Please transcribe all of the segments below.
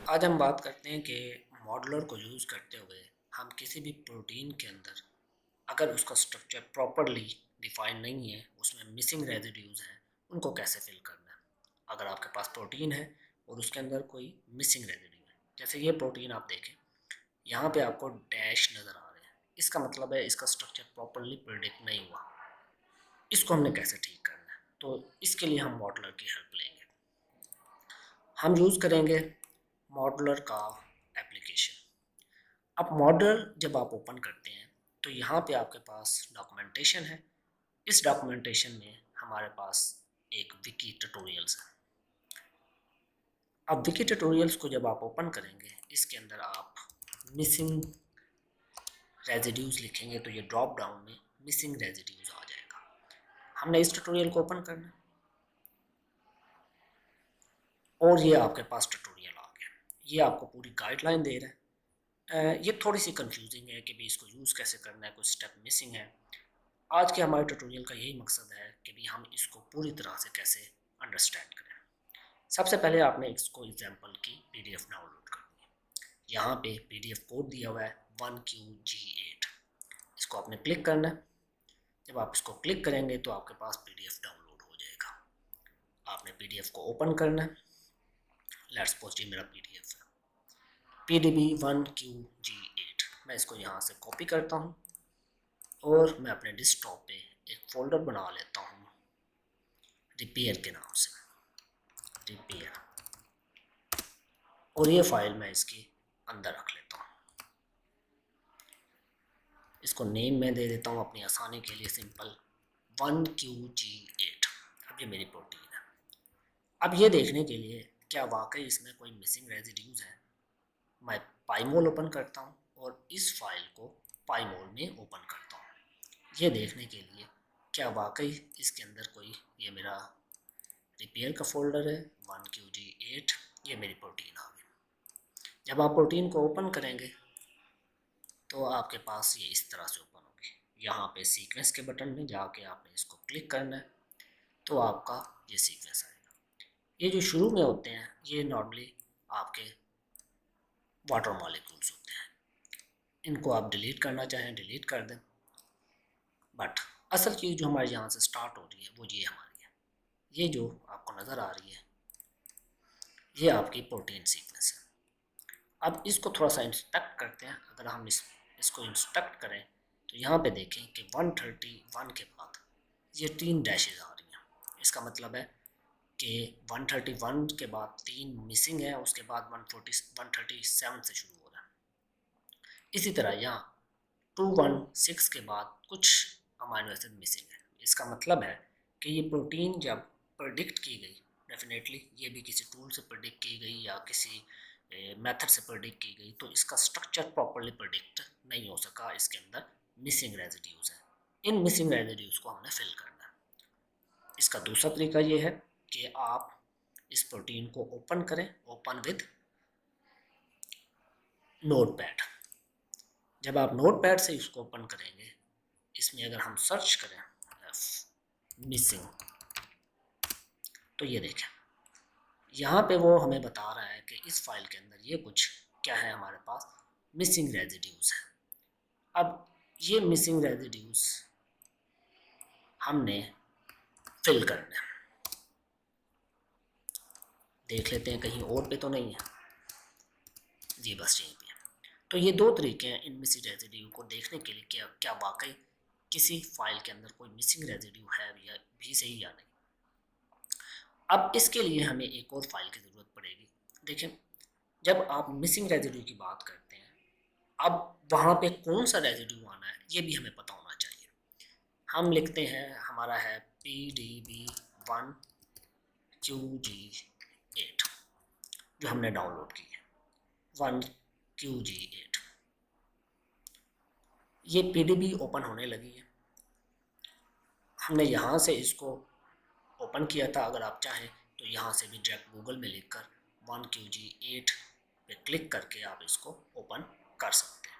आज हम बात करते हैं कि मॉडलर को यूज़ करते हुए हम किसी भी प्रोटीन के अंदर अगर उसका स्ट्रक्चर प्रॉपरली डिफाइन नहीं है, उसमें मिसिंग रेजिड्यूज़ हैं, उनको कैसे फिल करना है। अगर आपके पास प्रोटीन है और उसके अंदर कोई मिसिंग रेजिड्यू है, जैसे ये प्रोटीन आप देखें, यहाँ पे आपको डैश नज़र आ रहे हैं, इसका मतलब है इसका स्ट्रक्चर प्रॉपरली प्रिडिक्ट नहीं हुआ। इसको हमने कैसे ठीक करना है, तो इसके लिए हम मॉडलर की हेल्प लेंगे। हम यूज़ करेंगे मॉडलर का एप्लीकेशन। अब मॉडल जब आप ओपन करते हैं तो यहाँ पे आपके पास डॉक्यूमेंटेशन है। इस डॉक्यूमेंटेशन में हमारे पास एक विकी ट्यूटोरियल्स है। अब विकी ट्यूटोरियल्स को जब आप ओपन करेंगे, इसके अंदर आप मिसिंग रेजिड्यूज लिखेंगे तो ये ड्रॉप डाउन में मिसिंग रेजिड्यूज आ जाएगा। हमने इस ट्यूटोरियल को ओपन करना है और ये आपके पास ट्यूटोरियल आ गया। ये आपको पूरी गाइडलाइन दे रहा है। ये थोड़ी सी कंफ्यूजिंग है कि भी इसको यूज़ कैसे करना है, कुछ स्टेप मिसिंग है। आज के हमारे ट्यूटोरियल का यही मकसद है कि भी हम इसको पूरी तरह से कैसे अंडरस्टैंड करें। सबसे पहले आपने इसको एग्जांपल की पीडीएफ डाउनलोड करनी है। यहाँ पे पीडीएफ कोड दिया हुआ है 1QG8। इसको आपने क्लिक करना है। जब आप इसको क्लिक करेंगे तो आपके पास पीडीएफ डाउनलोड हो जाएगा। आपने पीडीएफ को ओपन करना है। लेट्स सपोज ये मेरा पीडीएफ है, PDB 1QG8। मैं इसको यहाँ से कॉपी करता हूँ और मैं अपने डेस्कटॉप पे एक फ़ोल्डर बना लेता हूँ रिपेयर के नाम से, रिपेयर, और ये फाइल मैं इसके अंदर रख लेता हूँ। इसको नेम मैं दे देता हूँ अपनी आसानी के लिए, सिंपल 1QG8। अब ये मेरी प्रोटीन है। अब ये देखने के लिए क्या वाकई इसमें कोई मिसिंग रेजिड्यूज़ है, मैं पाईमोल ओपन करता हूँ और इस फाइल को पाईमोल में ओपन करता हूँ। ये देखने के लिए क्या वाकई इसके अंदर कोई, ये मेरा रिपेयर का फोल्डर है 1QG8, ये मेरी प्रोटीन आ गई। जब आप प्रोटीन को ओपन करेंगे तो आपके पास ये इस तरह से ओपन होगी। यहाँ पे सीक्वेंस के बटन में जाके आपने इसको क्लिक करना है तो आपका ये सीक्वेंस आएगा। ये जो शुरू में होते हैं ये नॉर्मली आपके वाटर मॉलिक्यूल्स होते हैं। इनको आप डिलीट करना चाहें डिलीट कर दें, बट असल चीज़ जो हमारे यहाँ से स्टार्ट हो रही है वो ये हमारी है। ये जो आपको नज़र आ रही है ये आपकी प्रोटीन सीक्वेंस है। अब इसको थोड़ा सा इंस्पेक्ट करते हैं। अगर हम इसको इंस्पेक्ट करें तो यहाँ पे देखें कि 131 के बाद ये 3 डैशेज आ रही हैं। इसका मतलब है कि 131 के बाद 3 मिसिंग है, उसके बाद 137 से शुरू हो रहा है। इसी तरह यहाँ 216 के बाद कुछ अमाइनो एसिड मिसिंग है। इसका मतलब है कि ये प्रोटीन जब प्रेडिक्ट की गई, डेफिनेटली ये भी किसी टूल से प्रेडिक्ट की गई या किसी मेथड से प्रेडिक्ट की गई, तो इसका स्ट्रक्चर प्रॉपरली प्रेडिक्ट नहीं हो सका। इसके अंदर मिसिंग रेजिड्यूज हैं। इन मिसिंग रेजिड्यूज को हमने फिल करना है। इसका दूसरा तरीका ये है कि आप इस प्रोटीन को ओपन करें, ओपन विद नोटपैड। जब आप नोटपैड से इसको ओपन करेंगे, इसमें अगर हम सर्च करें मिसिंग, तो ये देखें यहाँ पे वो हमें बता रहा है कि इस फाइल के अंदर ये कुछ क्या है, हमारे पास मिसिंग रेजिड्यूज है। अब ये मिसिंग रेजिड्यूज हमने फिल करने हैं। देख लेते हैं कहीं और पे तो नहीं है, जी बस यहीं पे। तो ये दो तरीके हैं इन मिसिंग रेजिड्यू को देखने के लिए क्या क्या वाकई किसी फाइल के अंदर कोई मिसिंग रेजिड्यू है या भी सही या नहीं। अब इसके लिए हमें एक और फाइल की ज़रूरत पड़ेगी। देखें, जब आप मिसिंग रेजिड्यू की बात करते हैं, अब वहाँ पे कौन सा रेजिड्यू आना है ये भी हमें पता होना चाहिए। हम लिखते हैं, हमारा है PDB 1QG8 जो हमने डाउनलोड की है 1QG8। ये PDB ओपन होने लगी है। हमने यहाँ से इसको ओपन किया था। अगर आप चाहें तो यहाँ से भी डायरेक्ट गूगल में लिखकर 1QG8 पे क्लिक करके आप इसको ओपन कर सकते हैं।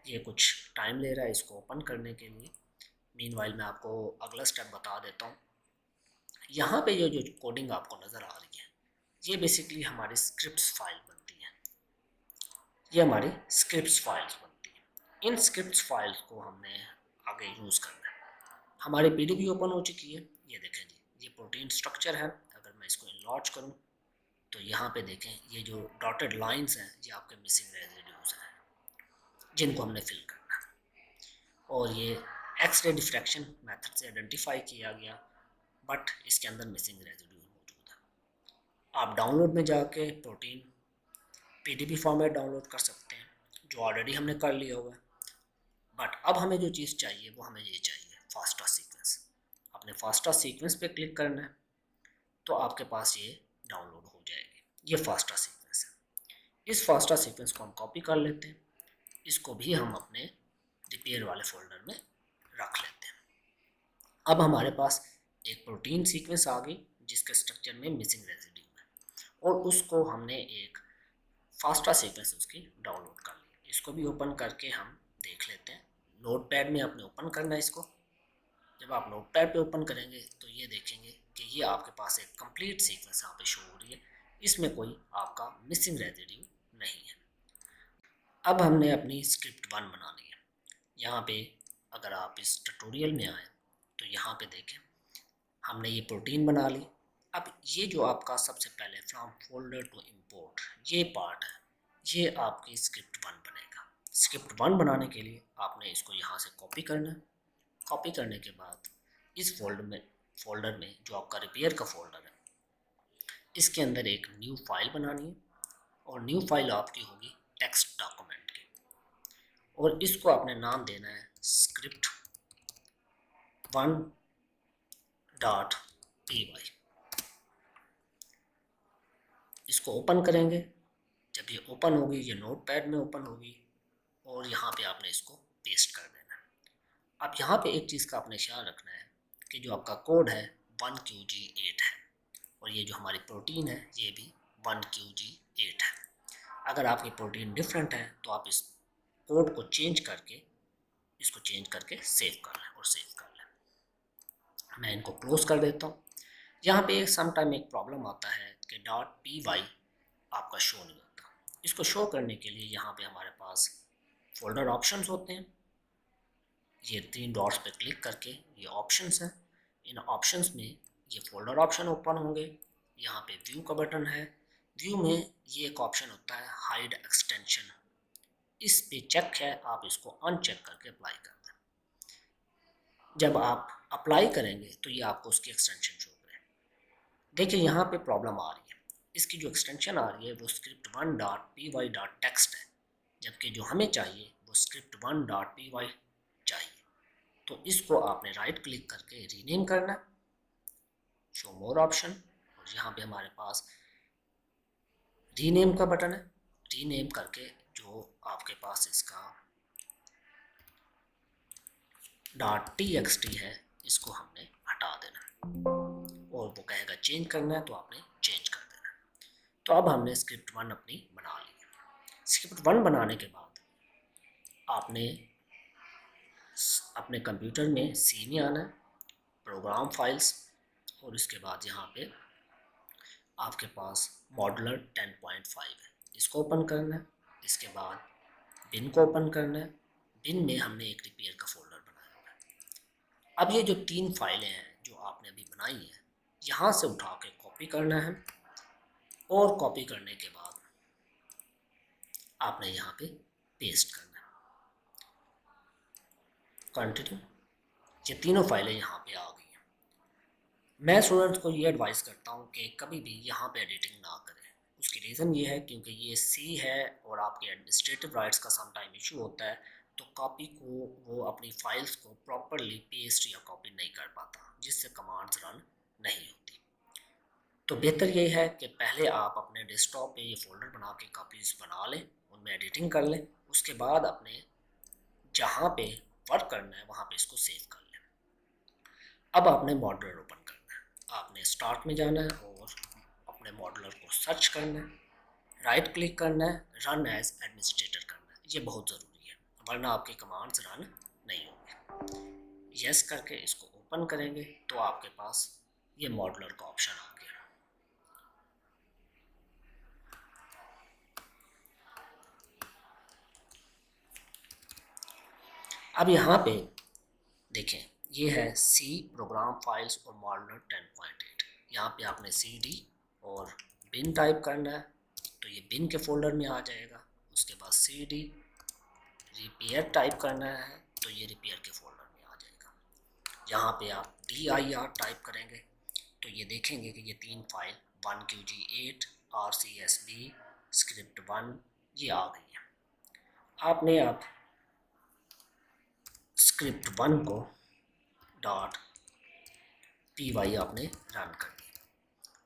ये कुछ टाइम ले रहा है इसको ओपन करने के लिए। मीनवाइल मैं आपको अगला स्टेप बता देता हूँ। यहाँ पे ये जो कोडिंग आपको नज़र आ रही है ये बेसिकली हमारी स्क्रिप्ट्स फाइल बनती है। ये हमारी स्क्रिप्ट्स फाइल्स बनती है। इन स्क्रिप्ट्स फाइल्स को हमने आगे यूज़ करना है। हमारी पीडीबी ओपन हो चुकी है। ये देखें जी, ये प्रोटीन स्ट्रक्चर है। अगर मैं इसको इनलॉर्ज करूँ तो यहाँ पे देखें, ये जो डॉटेड लाइंस हैं ये आपके मिसिंग रेजिड्यूज हैं जिनको हमने फिल करना है। और ये एक्स-रे डिफ्रैक्शन मेथड से आइडेंटिफाई किया गया, बट इसके अंदर मिसिंग रेजिड्यू मौजूद है। आप डाउनलोड में जाके प्रोटीन पीडीबी फॉर्मेट डाउनलोड कर सकते हैं, जो ऑलरेडी हमने कर लिया हुआ है। बट अब हमें जो चीज़ चाहिए वो हमें ये चाहिए, फास्टा सीक्वेंस। आपने फास्टा सीक्वेंस पे क्लिक करना है तो आपके पास ये डाउनलोड हो जाएगी। ये फास्टा सीक्वेंस है। इस फास्टा सीक्वेंस को हम कॉपी कर लेते हैं। इसको भी हम अपने रिपेयर वाले फोल्डर में रख लेते हैं। अब हमारे पास एक प्रोटीन सीक्वेंस आ गई जिसके स्ट्रक्चर में मिसिंग रेजिड्यू है, और उसको हमने एक फास्टा सीक्वेंस उसकी डाउनलोड कर ली। इसको भी ओपन करके हम देख लेते हैं। नोटपैड में आपने ओपन करना है इसको। जब आप नोटपैड पे ओपन करेंगे तो ये देखेंगे कि ये आपके पास एक कंप्लीट सीक्वेंस यहाँ पे शो हो रही है। इसमें कोई आपका मिसिंग रेजिड्यू नहीं है। अब हमने अपनी स्क्रिप्ट 1 बनानी है। यहाँ पे अगर आप इस ट्यूटोरियल में आए तो यहाँ पे देखें, हमने ये प्रोटीन बना ली। अब ये जो आपका सबसे पहले फ्रॉम फोल्डर टू इंपोर्ट ये पार्ट है, ये आपकी स्क्रिप्ट 1 बनेगा। स्क्रिप्ट 1 बनाने के लिए आपने इसको यहाँ से कॉपी करना है। कॉपी करने के बाद इस फोल्डर में जो आपका रिपेयर का फोल्डर है, इसके अंदर एक न्यू फाइल बनानी है, और न्यू फाइल आपकी होगी टेक्स्ट डॉक्यूमेंट की, और इसको आपने नाम देना है स्क्रिप्ट 1.py। इसको ओपन करेंगे। जब ये ओपन होगी, ये नोटपैड में ओपन होगी, और यहाँ पे आपने इसको पेस्ट कर देना है। अब यहाँ पे एक चीज़ का आपने ख्याल रखना है कि जो आपका कोड है 1QG8 है, और ये जो हमारी प्रोटीन है ये भी 1QG8 है। अगर आपकी प्रोटीन डिफरेंट है तो आप इस कोड को चेंज करके, इसको चेंज करके सेव कर लें और सेव कर लें। मैं इनको क्लोज कर देता हूँ। यहाँ पे समटाइम एक प्रॉब्लम आता है कि .py आपका शो नहीं होता। इसको शो करने के लिए यहाँ पे हमारे पास फोल्डर ऑप्शंस होते हैं। ये 3 डॉट्स पे क्लिक करके ये ऑप्शंस हैं। इन ऑप्शंस में ये फोल्डर ऑप्शन ओपन होंगे। यहाँ पे व्यू का बटन है। व्यू में ये एक ऑप्शन होता है हाइड एक्सटेंशन। इस पे चेक है, आप इसको अनचेक करके अप्लाई कर दें। जब आप अप्लाई करेंगे तो ये आपको उसकी एक्सटेंशन शो करें। देखिए यहाँ पे प्रॉब्लम आ रही है। इसकी जो एक्सटेंशन आ रही है वो script 1.py.text है, जबकि जो हमें चाहिए वो script 1.py चाहिए। तो इसको आपने राइट क्लिक करके रीनेम करना, शो मोर ऑप्शन, और यहाँ पे हमारे पास रीनेम का बटन है। रीनेम करके जो आपके पास इसका .txt है इसको हमने हटा देना, और वो कहेगा चेंज करना है तो आपने चेंज कर देना। तो अब हमने स्क्रिप्ट 1 अपनी बना ली। स्क्रिप्ट 1 बनाने के बाद आपने अपने कंप्यूटर में सी में आना है, प्रोग्राम फाइल्स, और इसके बाद यहाँ पे आपके पास मॉडलर 10.5 है, इसको ओपन करना है। इसके बाद बिन को ओपन करना है। बिन में हमने एक रिपेयर का फोल्डर बनाया हुआ है। अब ये जो 3 फाइलें हैं जो आपने अभी बनाई हैं, यहाँ से उठा के कॉपी करना है, और कॉपी करने के बाद आपने यहाँ पे पेस्ट करना है। कंटिन्यू। ये तीनों फाइलें यहाँ पे आ गई हैं। मैं स्टूडेंट्स को ये एडवाइस करता हूँ कि कभी भी यहाँ पे एडिटिंग ना करें। उसकी रीज़न ये है क्योंकि ये सी है और आपके एडमिनिस्ट्रेटिव राइट्स का समटाइम इशू होता है, तो कॉपी को वो अपनी फाइल्स को प्रॉपरली पेस्ट या कॉपी नहीं कर पाता, जिससे कमांड्स रन नहीं होती। तो बेहतर ये है कि पहले आप अपने डेस्कटॉप पे ये फोल्डर बना के कॉपीज़ बना लें, उनमें एडिटिंग कर लें, उसके बाद अपने जहाँ पे वर्क करना है वहाँ पे इसको सेव कर लें। अब आपने मॉडलर ओपन करना है। आपने स्टार्ट में जाना है और अपने मॉडलर को सर्च करना है, राइट क्लिक करना है, रन एज एडमिनिस्ट्रेटर करना है। ये बहुत ज़रूरी है, वरना आपके कमांड्स रन नहीं होंगे। यस करके इसको ओपन करेंगे तो आपके पास ये मॉडलर का ऑप्शन आ गया। अब यहाँ पे देखें, ये है सी प्रोग्राम फाइल्स और मॉडलर 10.8। यहाँ पे आपने cd और bin टाइप करना है, तो ये bin के फोल्डर में आ जाएगा। उसके बाद cd रिपेयर टाइप करना है, तो ये रिपेयर के फोल्डर में आ जाएगा। यहाँ पे आप dir टाइप करेंगे तो ये देखेंगे कि ये 3 फाइल 1QG8 RCSB स्क्रिप्ट 1 ये आ गई है। आपने अब स्क्रिप्ट 1 को .py आपने रन कर दिया।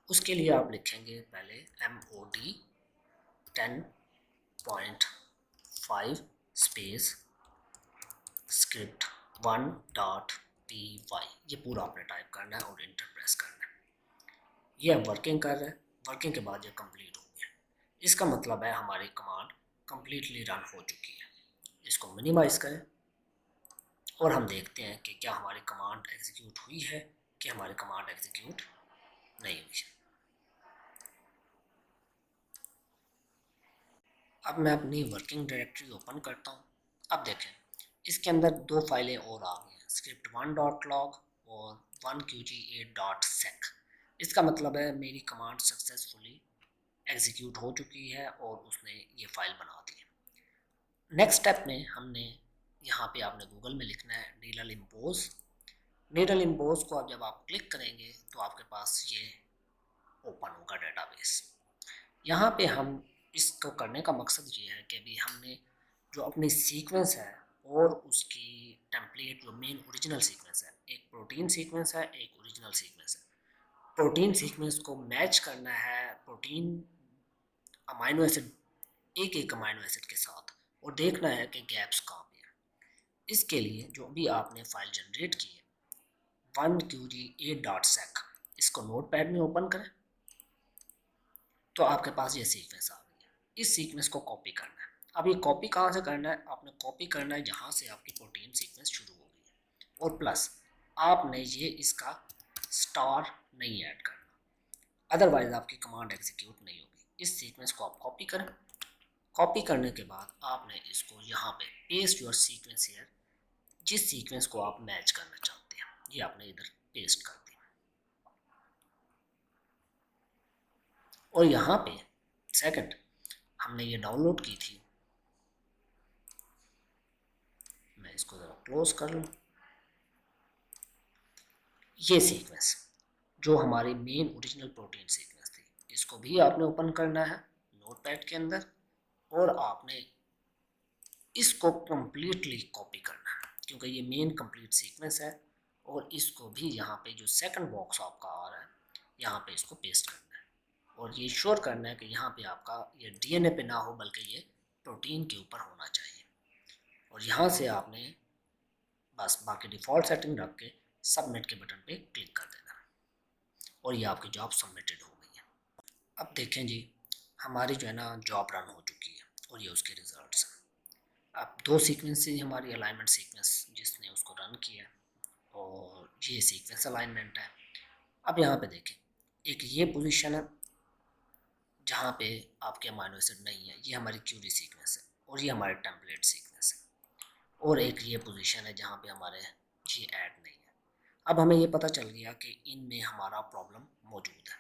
उसके लिए आप लिखेंगे पहले mod 10.5 स्पेस स्क्रिप्ट 1.py, ये पूरा आपने टाइप करना है और इंटर प्रेस करना है। ये अब वर्किंग कर रहा है। वर्किंग के बाद ये कंप्लीट हो गया। इसका मतलब है हमारी कमांड कंप्लीटली रन हो चुकी है। इसको मिनिमाइज करें और हम देखते हैं कि क्या हमारी कमांड एग्जीक्यूट हुई है कि हमारी कमांड एग्जीक्यूट नहीं हुई है। अब मैं अपनी वर्किंग डायरेक्टरी ओपन करता हूँ। अब देखें, इसके अंदर 2 फाइलें और आ गई हैं, script 1.log और 1qg8.sec। इसका मतलब है मेरी कमांड सक्सेसफुली एग्जीक्यूट हो चुकी है और उसने ये फाइल बना दी है। नेक्स्ट स्टेप में हमने यहाँ पे आपने गूगल में लिखना है नीडल इम्पोज। नीडल इम्पोज को अब जब आप क्लिक करेंगे तो आपके पास ये ओपन होगा डेटाबेस। यहाँ पे हम इसको करने का मकसद ये है कि अभी हमने जो अपनी सीक्वेंस है और उसकी टेम्पलेट जो मेन ओरिजिनल सीक्वेंस है, एक प्रोटीन सीक्वेंस है, एक ओरिजिनल सीक्वेंस है। प्रोटीन सीक्वेंस को मैच करना है प्रोटीन अमाइनो एसिड, एक अमाइनो एसिड के साथ, और देखना है कि गैप्स कहाँ पे हैं। इसके लिए जो भी आपने फाइल जनरेट की है 1qg8.sec, इसको नोटपैड में ओपन करें तो आपके पास ये सीक्वेंस आ गई है। इस सीक्वेंस को कॉपी करना है। अब ये कॉपी कहाँ से करना है? आपने कॉपी करना है जहाँ से आपकी प्रोटीन सीक्वेंस शुरू हो गई है, और प्लस आपने ये इसका स्टार नहीं ऐड करना, अदरवाइज आपकी कमांड एग्जीक्यूट नहीं होगी। इस सीक्वेंस को आप कॉपी करें। कॉपी करने के बाद आपने इसको यहाँ पे पेस्ट योर सीक्वेंस हियर, जिस सीक्वेंस को आप मैच करना चाहते हैं ये आपने इधर पेस्ट कर दिया। और यहाँ पे सेकंड हमने ये डाउनलोड की थी, मैं इसको ज़रा क्लोज कर लूँ। ये सीक्वेंस जो हमारी मेन ओरिजिनल प्रोटीन सीक्वेंस थी, इसको भी आपने ओपन करना है नोटपैड के अंदर और आपने इसको कम्प्लीटली कॉपी करना है क्योंकि ये मेन कंप्लीट सीक्वेंस है। और इसको भी यहाँ पे जो सेकंड बॉक्स आपका आ रहा है यहाँ पे इसको पेस्ट करना है और ये श्योर करना है कि यहाँ पे आपका ये डीएनए पे ना हो बल्कि ये प्रोटीन के ऊपर होना चाहिए। और यहाँ से आपने बस बाकी डिफ़ॉल्ट सेटिंग रख के सबमिट के बटन पे क्लिक कर देना और ये आपकी जॉब सबमिटेड हो गई है। अब देखें जी, हमारी जो है ना जॉब रन हो चुकी है और ये उसके रिजल्ट्स हैं। अब 2 सीक्वेंस से हमारी अलाइनमेंट सीक्वेंस जिसने उसको रन किया और ये सीक्वेंस अलाइनमेंट है। अब यहाँ पे देखें, एक ये पोजीशन है जहाँ पे आपके अमाइनो एसिड नहीं है, ये हमारी क्यूरी सीक्वेंस है और ये हमारे टेम्पलेट सीक्वेंस है। और एक ये पोजीशन है जहाँ पे हमारे ये ऐड नहीं है। अब हमें ये पता चल गया कि इनमें हमारा प्रॉब्लम मौजूद है।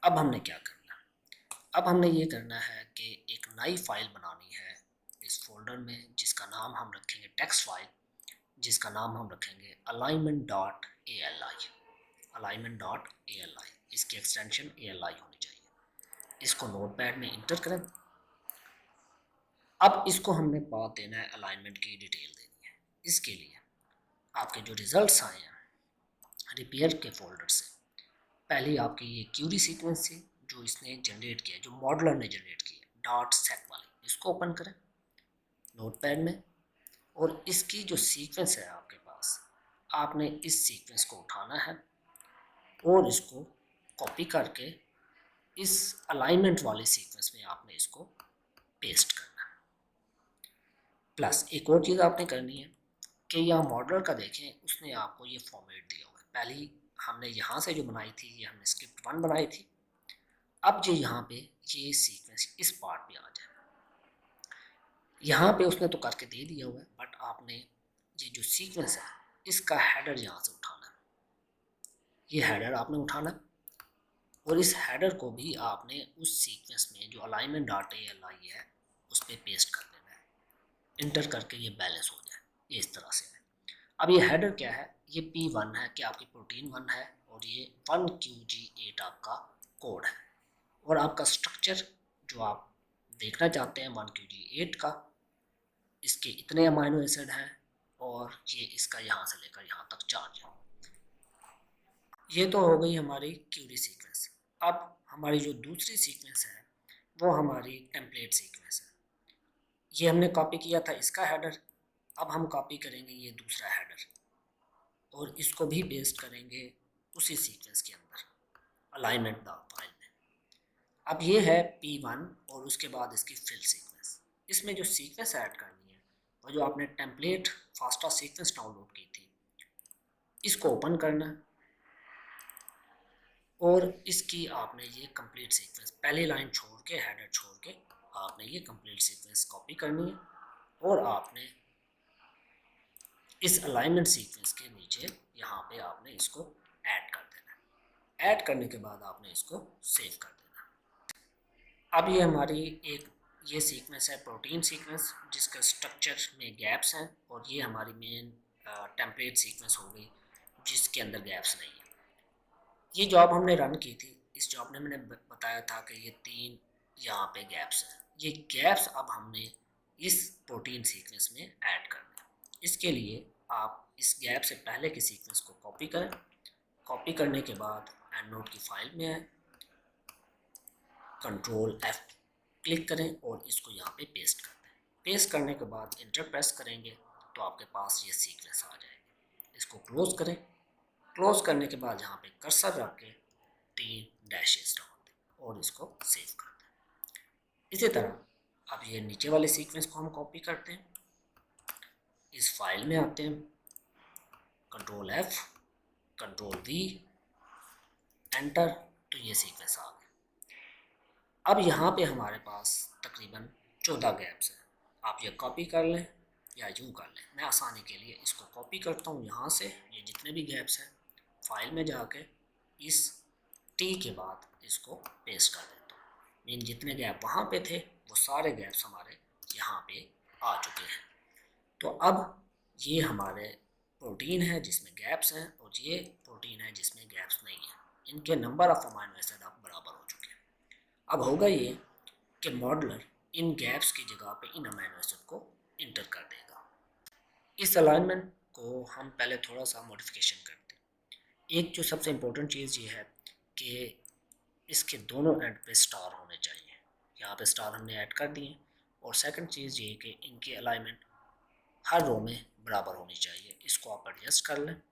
अब हमने क्या करना है? अब हमने ये करना है कि एक नई फाइल बनानी है इस फोल्डर में जिसका नाम हम रखेंगे टेक्स्ट फाइल, जिसका नाम हम रखेंगे alignment.ali। alignment.ali, इसकी एक्सटेंशन ali होनी चाहिए। इसको नोटपैड में इंटर करें। अब इसको हमने पाथ देना है, अलाइनमेंट की डिटेल देनी है। इसके लिए आपके जो रिजल्ट्स आए हैं रिपेयर के फोल्डर से, पहले आपकी ये क्यूरी सीक्वेंस थी जो इसने जनरेट किया, जो मॉडलर ने जनरेट किया .sec वाली, इसको ओपन करें नोटपैड में और इसकी जो सीक्वेंस है आपके पास, आपने इस सीक्वेंस को उठाना है और इसको कॉपी करके इस अलाइनमेंट वाले सीक्वेंस में आपने इसको पेस्ट करना है। प्लस एक और चीज़ आपने करनी है कि यहाँ मॉडलर का देखें, उसने आपको ये फॉर्मेट दिया हुआ है। पहले हमने यहाँ से जो बनाई थी ये हमने स्क्रिप्ट 1 बनाई थी। अब जो यहाँ पे ये सीक्वेंस इस पार्ट पे आ जाए, यहाँ पे उसने तो करके दे दिया हुआ है, बट आपने ये जो सीक्वेंस है इसका हेडर यहाँ से उठाना है, ये हेडर आपने उठाना और इस हेडर को भी आपने उस सीक्वेंस में जो अलाइनमेंट डॉट ALI है उस पर पेस्ट कर देना है, इंटर करके ये बैलेंस हो जाए, ये इस तरह से है। अब ये हेडर क्या है, ये P1 है कि आपकी प्रोटीन 1 है और ये 1QG8 आपका कोड है और आपका स्ट्रक्चर जो आप देखना चाहते हैं 1QG8 का, इसके इतने अमाइनो एसिड हैं और ये इसका यहाँ से लेकर यहाँ तक चार्ज है। ये तो हो गई हमारी क्यूरी सीक्वेंस। अब हमारी जो दूसरी सीक्वेंस है वो हमारी टेम्पलेट सीक्वेंस है। ये हमने कॉपी किया था इसका हेडर, अब हम कॉपी करेंगे ये दूसरा हेडर और इसको भी पेस्ट करेंगे उसी सीक्वेंस के अंदर अलाइनमेंट फाइल में। अब ये है P1 और उसके बाद इसकी फिल सीक्वेंस। इसमें जो सीक्वेंस ऐड करनी है वो जो आपने टेम्पलेट फास्टा सीक्वेंस डाउनलोड की थी इसको ओपन करना है और इसकी आपने ये कंप्लीट सीक्वेंस पहली लाइन छोड़ के हेडर छोड़ के आपने ये कंप्लीट सीक्वेंस कॉपी करनी है और आपने इस अलाइनमेंट सीक्वेंस के नीचे यहाँ पे आपने इसको ऐड कर देना है। ऐड करने के बाद आपने इसको सेव कर देना। अब ये हमारी एक ये सीक्वेंस है प्रोटीन सीक्वेंस जिसका स्ट्रक्चर में गैप्स हैं और ये हमारी मेन टेम्पलेट सीक्वेंस हो गई जिसके अंदर गैप्स नहीं है। ये जॉब हमने रन की थी, इस जॉब में मैंने बताया था कि ये 3 यहाँ पे गैप्स हैं। ये गैप्स अब हमने इस प्रोटीन सीक्वेंस में ऐड करना है। इसके लिए आप इस गैप से पहले की सीक्वेंस को कॉपी करें, कॉपी करने के बाद एंड नोट की फाइल में आए, कंट्रोल F क्लिक करें और इसको यहाँ पे पेस्ट कर दें। पेस्ट करने के बाद इंटर प्रेस करेंगे तो आपके पास ये सीक्वेंस आ जाएगी। इसको क्लोज करें, क्लोज करने के बाद यहाँ पे कर्सर रख के 3 डैशेस डाल दें और इसको सेव कर दें। इसी तरह अब ये नीचे वाले सीक्वेंस को हम कॉपी करते हैं, इस फाइल में आते हैं, control F control V enter, तो ये सीक्वेंस आ गया। अब यहाँ पे हमारे पास तकरीबन 14 गैप्स हैं। आप ये कॉपी कर लें या यूँ कर लें। मैं आसानी के लिए इसको कॉपी करता हूँ यहाँ से, ये जितने भी गैप्स हैं फाइल में जाके इस T के बाद इसको पेस्ट कर देता हूँ। मीन जितने गैप वहाँ पे थे वो सारे गैप्स हमारे यहाँ पे आ चुके हैं। तो अब ये हमारे प्रोटीन है जिसमें गैप्स हैं और ये प्रोटीन है जिसमें गैप्स नहीं है। इनके नंबर ऑफ अमाइनो एसिड अब बराबर हो चुके हैं। अब होगा ये कि मॉडलर इन गैप्स की जगह पे इन अमाइनो एसिड को इंटर कर देगा। इस अलाइनमेंट को हम पहले थोड़ा सा मॉडिफिकेशन करते हैं। एक जो सबसे इम्पोर्टेंट चीज़ ये है कि इसके दोनों एंड पे स्टार होने चाहिए। यहाँ पे स्टार हमने ऐड कर दिए। और सेकंड चीज़ ये कि इनके अलाइनमेंट हर रो में बराबर होनी चाहिए। इसको आप एडजस्ट कर लें।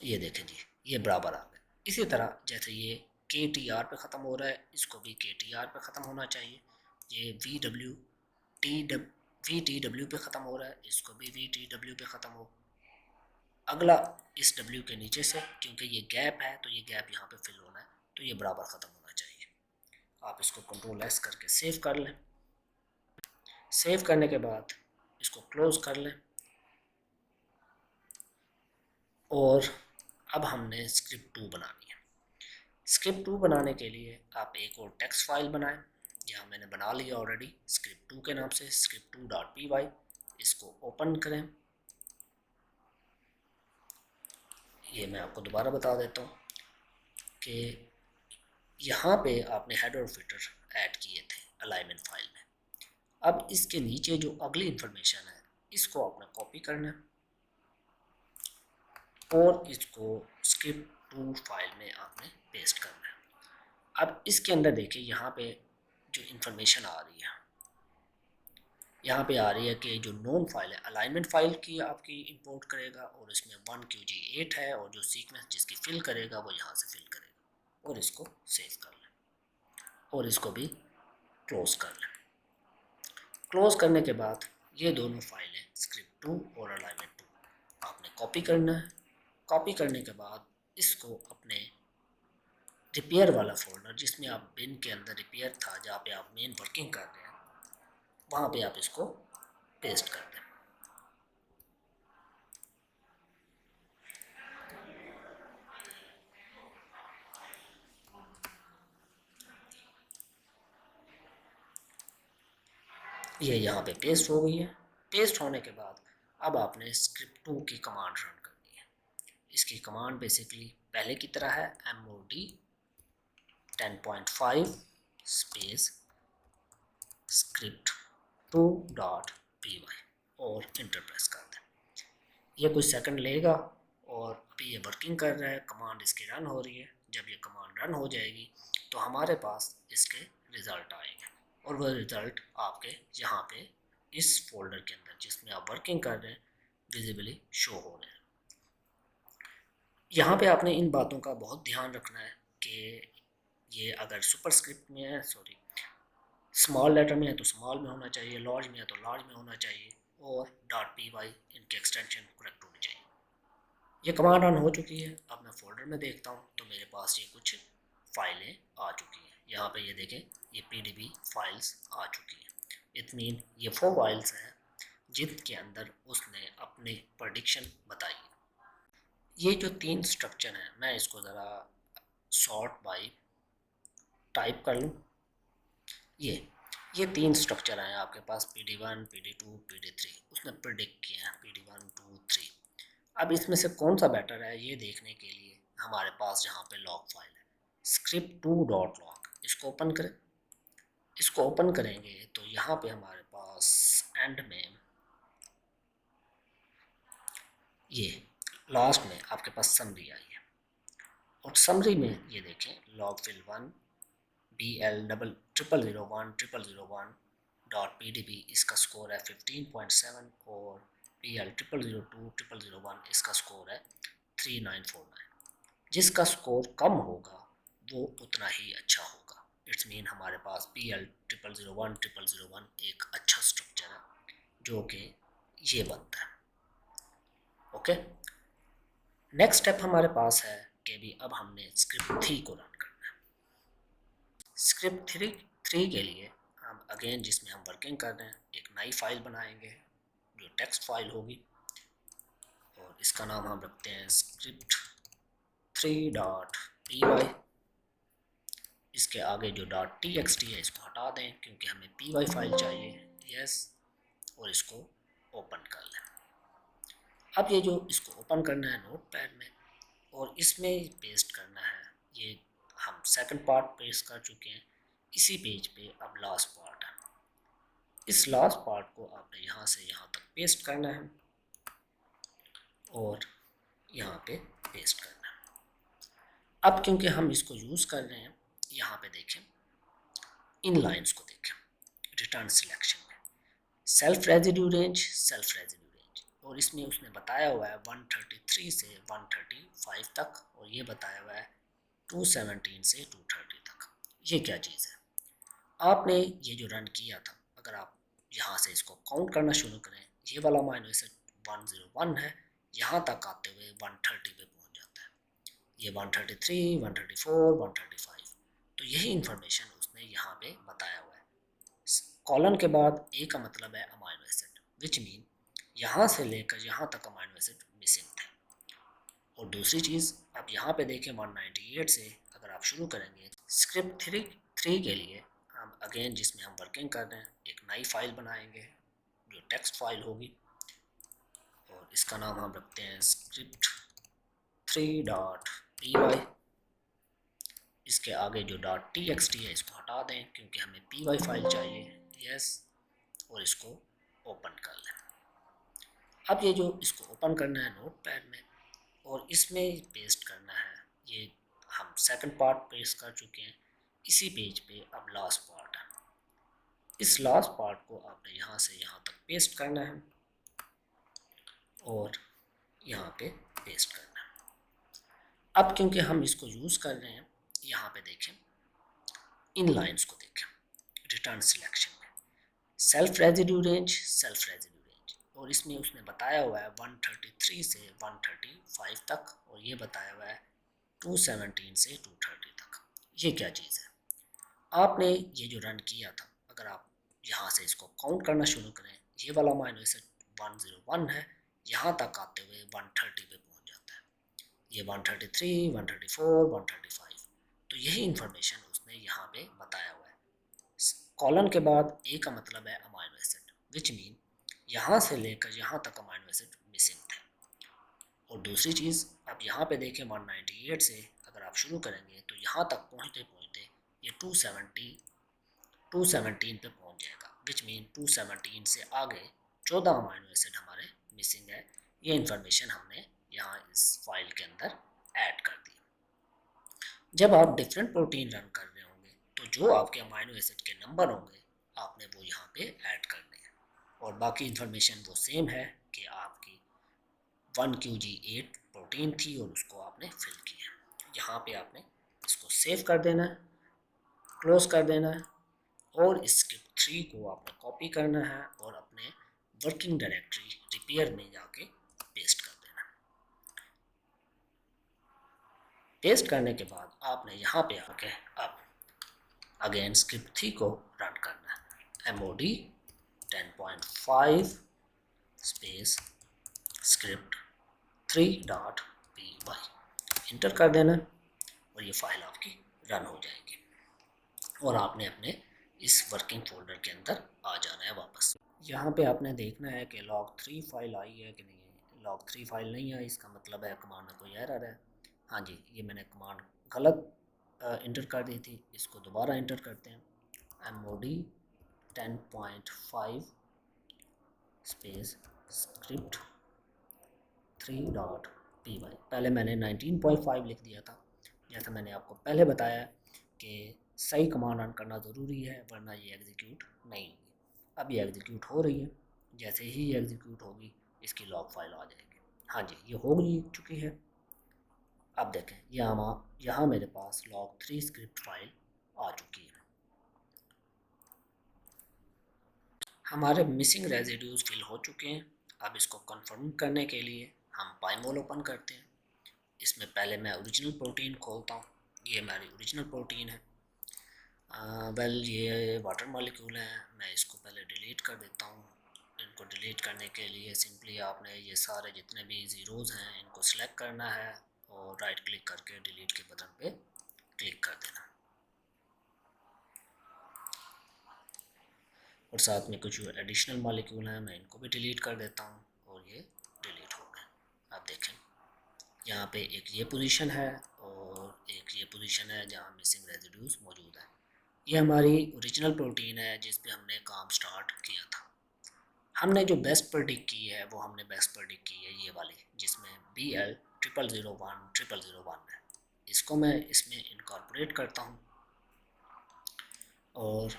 ये देखें जी, ये बराबर आ गए। इसी तरह जैसे ये KTR पे ख़त्म हो रहा है, इसको भी KTR पे ख़त्म होना चाहिए। ये VTW पे ख़त्म हो रहा है, इसको भी VTW पे ख़त्म हो। अगला इस W के नीचे से, क्योंकि ये गैप है तो ये गैप यहाँ पे फिल होना है, तो ये बराबर ख़त्म होना चाहिए। आप इसको कंट्रोल S करके सेव कर लें। सेव करने के बाद इसको क्लोज कर लें और अब हमने स्क्रिप्ट 2 बनानी है। स्क्रिप्ट 2 बनाने के लिए आप एक और टेक्स्ट फाइल बनाएं। यहाँ मैंने बना लिया ऑलरेडी स्क्रिप्ट 2 के नाम से, script2.py। इसको ओपन करें। ये मैं आपको दोबारा बता देता हूँ कि यहाँ पे आपने हेडर और फिटर ऐड किए थे अलाइनमेंट फाइल में। अब इसके नीचे जो अगली इंफॉर्मेशन है इसको आपने कॉपी करना है और इसको स्क्रिप्ट 2 फाइल में आपने पेस्ट करना है। अब इसके अंदर देखिए यहाँ पे जो इंफॉर्मेशन आ रही है, यहाँ पे आ रही है कि जो नोन फाइल है अलाइनमेंट फाइल की आपकी इंपोर्ट करेगा और इसमें 1QG8 है और जो सीक्वेंस जिसकी फिल करेगा वो यहाँ से फिल करेगा। और इसको सेव कर लें और इसको भी क्लोज कर लें। क्लोज करने के बाद ये दोनों फाइलें स्क्रिप्ट 2 और अलाइनमेंट 2 आपने कॉपी करना है। कॉपी करने के बाद इसको अपने रिपेयर वाला फोल्डर जिसमें आप बिन के अंदर रिपेयर था, जहाँ पे आप मेन वर्किंग कर रहे हैं, वहाँ पे आप इसको पेस्ट कर दें। ये यहाँ पे पेस्ट हो गई है। पेस्ट होने के बाद अब आपने स्क्रिप्ट 2 की कमांड रन करनी है। इसकी कमांड बेसिकली पहले की तरह है mod 10.5 स्पेस script2.py और इंटर प्रेस कर दें। ये कुछ सेकंड लेगा और अभी ये वर्किंग कर रहा है, कमांड इसकी रन हो रही है। जब ये कमांड रन हो जाएगी तो हमारे पास इसके रिज़ल्ट आएंगे और वह रिज़ल्ट आपके यहाँ पे इस फोल्डर के अंदर जिसमें आप वर्किंग कर रहे हैं विजिबली शो हो रहे हैं। यहाँ पे आपने इन बातों का बहुत ध्यान रखना है कि ये अगर सुपरस्क्रिप्ट में है, सॉरी स्मॉल लेटर में है तो स्मॉल में होना चाहिए, लार्ज में है तो लार्ज में होना चाहिए और .py इनकी एक्सटेंशन करेक्ट होनी चाहिए। ये कमांड रन हो चुकी है। अब मैं फोल्डर में देखता हूँ तो मेरे पास ये कुछ फाइलें आ चुकी हैं। यहाँ पे ये देखें, ये PDB फाइल्स आ चुकी हैं। इट मीन ये 4 फाइल्स हैं जिनके अंदर उसने अपनी प्रेडिक्शन बताई है। ये जो 3 स्ट्रक्चर हैं, मैं इसको ज़रा सॉर्ट बाय टाइप कर लूँ। ये 3 स्ट्रक्चर हैं आपके पास, PD1, PD2, PD3। उसने प्रिडिक्ट किया है PD1, 2, 3। अब इसमें से कौन सा बेटर है ये देखने के लिए हमारे पास यहाँ पे लॉग फाइल है script2.log। इसको ओपन करें। इसको ओपन करेंगे तो यहाँ पे हमारे पास एंड में ये लास्ट में आपके पास समरी आई है और समरी में ये देखें लॉग फिल 1 BL00010001.pdb इसका स्कोर है 15.7 और BL00020001 इसका स्कोर है 3949। जिसका स्कोर कम होगा वो उतना ही अच्छा होगा। इट्स मीन हमारे पास BL00010001 एक अच्छा स्ट्रक्चर है जो कि ये बनता है। ओके, नेक्स्ट स्टेप हमारे पास है कि भी अब हमने स्क्रिप्ट 3 को रन करना है। स्क्रिप्ट 3 के लिए हम अगेन जिसमें हम वर्किंग कर रहे हैं एक नई फाइल बनाएंगे जो टेक्स्ट फाइल होगी और इसका नाम हम रखते हैं script3.py। इसके आगे जो .txt है इसको हटा दें क्योंकि हमें py फाइल चाहिए। यस, और इसको ओपन कर लें। अब ये जो इसको ओपन करना है नोटपैड में और इसमें पेस्ट करना है। ये हम सेकंड पार्ट पेस्ट कर चुके हैं। इसी पेज पे अब लास्ट पार्ट है। इस लास्ट पार्ट को आपने यहाँ से यहाँ तक पेस्ट करना है और यहाँ पे पेस्ट करना है। अब क्योंकि हम इसको यूज़ कर रहे हैं, यहाँ पे देखें इन लाइंस को देखें रिटर्न सिलेक्शन में सेल्फ रेजिड्यू रेंज और इसमें उसने बताया हुआ है 133 से 135 तक और ये बताया हुआ है 217 से 230 तक। ये क्या चीज़ है? आपने ये जो रन किया था, अगर आप यहाँ से इसको काउंट करना शुरू करें, ये वाला माइनस 101 है, यहाँ तक आते हुए 130 पे पहुँच जाता है। ये 133, 134, 135, तो यही इंफॉर्मेशन उसने यहाँ पे बताया हुआ है। कॉलन के बाद ए का मतलब है अमाइनो एसिड, विच मीन यहाँ से लेकर यहाँ तक अमाइनो एसिड मिसिंग थे। और दूसरी चीज़ आप यहाँ पे देखें 198 से अगर आप शुरू करेंगे स्क्रिप्ट 3 के लिए हम अगेन जिसमें हम वर्किंग कर रहे हैं एक नई फाइल बनाएंगे जो टेक्स्ट फाइल होगी और इसका नाम हम रखते हैं script3.py। इसके आगे जो .txt है इसको हटा दें क्योंकि हमें py फाइल चाहिए। यस, और इसको ओपन कर लें। अब ये जो इसको ओपन करना है नोटपैड में और इसमें पेस्ट करना है। ये हम सेकंड पार्ट पेस्ट कर चुके हैं। इसी पेज पे अब लास्ट पार्ट है। इस लास्ट पार्ट को आपने यहाँ से यहाँ तक पेस्ट करना है और यहाँ पे पेस्ट करना है। अब क्योंकि हम इसको यूज़ कर रहे हैं, यहाँ पे देखें इन लाइंस को देखें रिटर्न सिलेक्शन में सेल्फ रेजिड्यू रेंज और इसमें उसने बताया हुआ है 133 से 135 तक और ये बताया हुआ है 217 से 230 तक। ये क्या चीज़ है? आपने ये जो रन किया था, अगर आप यहाँ से इसको काउंट करना शुरू करें, ये वाला अमाइनो एसिड 101 है, यहाँ तक आते हुए 130 पे पहुँच जाता है, ये 133, 134, 135। तो यही इंफॉर्मेशन उसने यहाँ पे बताया हुआ है। कॉलन के बाद ए का मतलब है अमाइनो एसिड, विच मीन यहाँ से लेकर यहाँ तक अमाइनो एसिड मिसिंग थे। और दूसरी चीज़ आप यहाँ पे देखें 198 से अगर आप शुरू करेंगे तो यहाँ तक पहुँचते पहुँचते ये 217 पे पहुँच जाएगा, विच मीन 217 से आगे 14 अमाइनो एसिड हमारे मिसिंग है। ये इंफॉर्मेशन हमने यहाँ इस फाइल के अंदर ऐड कर दी। जब आप डिफरेंट प्रोटीन रन कर रहे होंगे तो जो आपके अमाइनो एसिड के नंबर होंगे आपने वो यहाँ पे ऐड करने हैं, और बाकी इंफॉर्मेशन वो सेम है कि आपकी 1QG8 प्रोटीन थी और उसको आपने फिल किया। यहाँ पे आपने इसको सेव कर देना है, क्लोज कर देना है, और स्क्रिप्ट 3 को आपने कॉपी करना है और अपने वर्किंग डायरेक्टरी रिपेयर में जाके पेस्ट कर देना है। पेस्ट करने के बाद आपने यहाँ पे आके अब अगेन स्क्रिप्ट 3 को रन करना है, MOD 10.5 space script 3.py inter कर देना और ये फाइल आपकी रन हो जाएगी और आपने अपने इस वर्किंग फोल्डर के अंदर आ जाना है वापस। यहाँ पे आपने देखना है कि log3 फाइल आई है कि नहीं है। log3 फाइल नहीं आई, इसका मतलब है कमांड में कोई एरर है। हाँ जी, ये मैंने कमांड गलत इंटर कर दी थी, इसको दोबारा इंटर करते हैं, MOD 10.5 स्पेस स्क्रिप्ट 3.py। पहले मैंने 19.5 लिख दिया था, जैसा मैंने आपको पहले बताया कि सही कमांड रन करना ज़रूरी है वरना ये एग्जीक्यूट नहीं होगी। अब ये एग्जीक्यूट हो रही है, जैसे ही ये एग्जीक्यूट होगी इसकी लॉग फाइल आ जाएगी। हाँ जी, ये हो गई चुकी है। अब देखें यहाँ मेरे पास log3 स्क्रिप्ट फाइल आ चुकी है। हमारे मिसिंग रेजिड्यूज फिल हो चुके हैं। अब इसको कंफर्म करने के लिए हम पाइमोल ओपन करते हैं। इसमें पहले मैं ओरिजिनल प्रोटीन खोलता हूँ, ये हमारी ओरिजिनल प्रोटीन है। वेल ये वाटर मॉलिक्यूल है, मैं इसको पहले डिलीट कर देता हूँ। इनको डिलीट करने के लिए सिंपली आपने ये सारे जितने भी ज़ीरोज़ हैं इनको सिलेक्ट करना है और राइट क्लिक करके डिलीट के बटन पे क्लिक कर देना, और साथ में कुछ एडिशनल मॉलिक्यूल हैं मैं इनको भी डिलीट कर देता हूँ और ये डिलीट हो गए। आप देखें यहाँ पे एक ये पोजीशन है और एक ये पोजीशन है जहाँ मिसिंग रेजिड्यूज मौजूद है। ये हमारी ओरिजिनल प्रोटीन है जिस पे हमने काम स्टार्ट किया था। हमने जो बेस्ट प्रेडिक्ट की है वो हमने बेस्ट प्रेडिक्ट की है ये वाली, जिसमें BL001001 है। इसको मैं इसमें इनकॉर्पोरेट करता हूँ और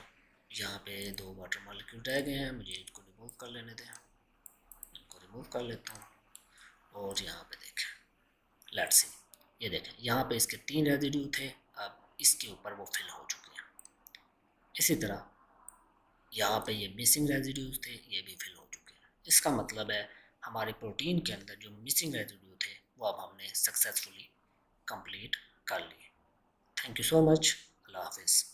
यहाँ पे 2 वाटर मॉलिक्यूल रह गए हैं, मुझे इनको रिमूव कर लेने दें। इनको रिमूव कर लेता हूँ और यहाँ पे देखें, लेट्स सी, ये देखें यहाँ पे इसके 3 रेजिड्यू थे, अब इसके ऊपर वो फिल हो चुके हैं। इसी तरह यहाँ पे ये मिसिंग रेजिड्यूज थे, ये भी फिल हो चुके हैं। इसका मतलब है हमारे प्रोटीन के अंदर जो मिसिंग रेजिड्यू थे वो अब हमने सक्सेसफुली कंप्लीट कर लिए। Thank you so much. अल्लाह हाफिज़।